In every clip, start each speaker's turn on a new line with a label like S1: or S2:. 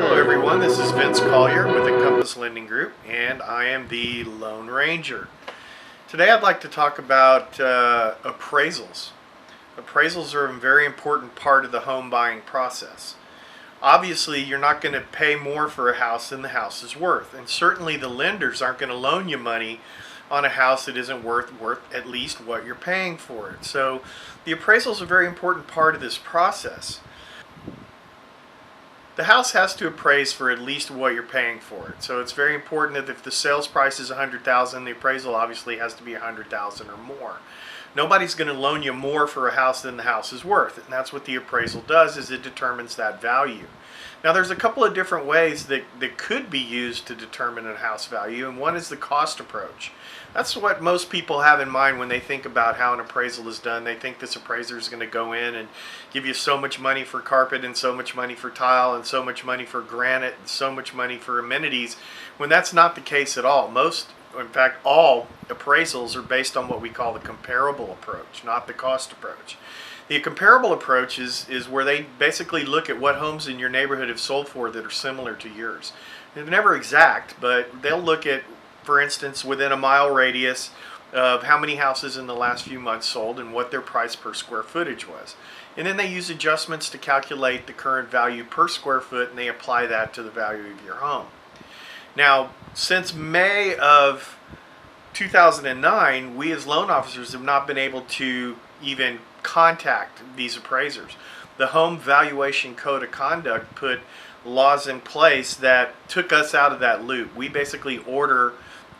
S1: Hello everyone, this is Vince Collier with Encompass Lending Group, and I am the Lone Ranger. Today I'd like to talk about appraisals. Appraisals are a very important part of the home buying process. Obviously, you're not going to pay more for a house than the house is worth, and certainly the lenders aren't going to loan you money on a house that isn't worth at least what you're paying for it. So the appraisal is a very important part of this process. The house has to appraise for at least what you're paying for it. So it's very important that if the sales price is $100,000, the appraisal obviously has to be $100,000 or more. Nobody's going to loan you more for a house than the house is worth, and that's what the appraisal does, is it determines that value. Now there's a couple of different ways that could be used to determine a house value, and one is the cost approach. That's what most people have in mind when they think about how an appraisal is done. They think this appraiser is going to go in and give you so much money for carpet and so much money for tile and so much money for granite and so much money for amenities, when that's not the case at all. In fact, all appraisals are based on what we call the comparable approach, not the cost approach. The comparable approach is where they basically look at what homes in your neighborhood have sold for that are similar to yours. They're never exact, but they'll look at, for instance, within a mile radius of how many houses in the last few months sold and what their price per square footage was. And then they use adjustments to calculate the current value per square foot, and they apply that to the value of your home. Now, since May of 2009, we as loan officers have not been able to even contact these appraisers. The Home Valuation Code of Conduct put laws in place that took us out of that loop. We basically order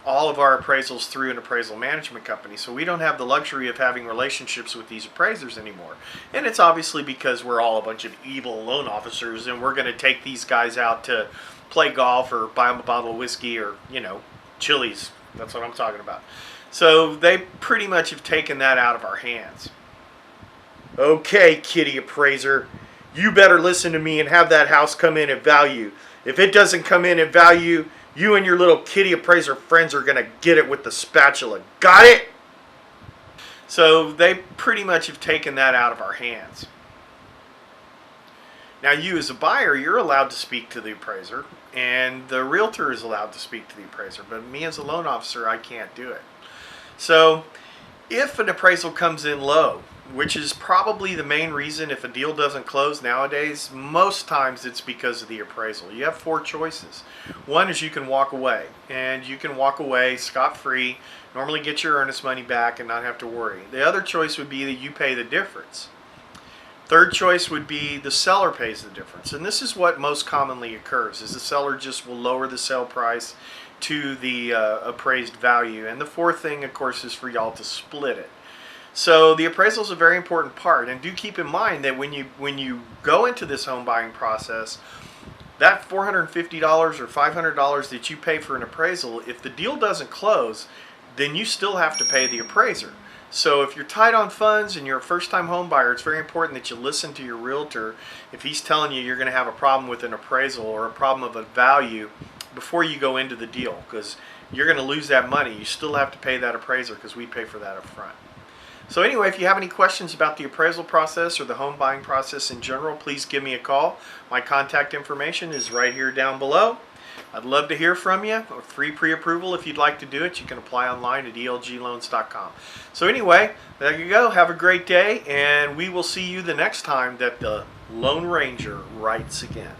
S1: all of our appraisals through an appraisal management company, so we don't have the luxury of having relationships with these appraisers anymore. And it's obviously because we're all a bunch of evil loan officers and we're going to take these guys out to play golf or buy them a bottle of whiskey or, Chili's. That's what I'm talking about. So they pretty much have taken that out of our hands. Okay, kitty appraiser, you better listen to me and have that house come in at value. If it doesn't come in at value, you and your little kitty appraiser friends are going to get it with the spatula. Got it? So they pretty much have taken that out of our hands. Now you as a buyer, you're allowed to speak to the appraiser, and the realtor is allowed to speak to the appraiser, but me as a loan officer, I can't do it. So if an appraisal comes in low, which is probably the main reason if a deal doesn't close nowadays, most times it's because of the appraisal. You have four choices. One is you can walk away, and you can walk away scot-free, normally get your earnest money back and not have to worry. The other choice would be that you pay the difference. Third choice would be the seller pays the difference, and this is what most commonly occurs, is the seller just will lower the sale price to the appraised value. And the fourth thing, of course, is for y'all to split it. So the appraisal is a very important part, and do keep in mind that when you go into this home buying process, that $450 or $500 that you pay for an appraisal, if the deal doesn't close, then you still have to pay the appraiser. So if you're tight on funds and you're a first-time home buyer, it's very important that you listen to your realtor if he's telling you you're going to have a problem with an appraisal or a problem of a value before you go into the deal, because you're going to lose that money. You still have to pay that appraiser because we pay for that up front. So anyway, if you have any questions about the appraisal process or the home buying process in general, please give me a call. My contact information is right here down below. I'd love to hear from you. A free pre-approval if you'd like to do it. You can apply online at elgloans.com. So anyway, there you go. Have a great day, and we will see you the next time that the Lone Ranger writes again.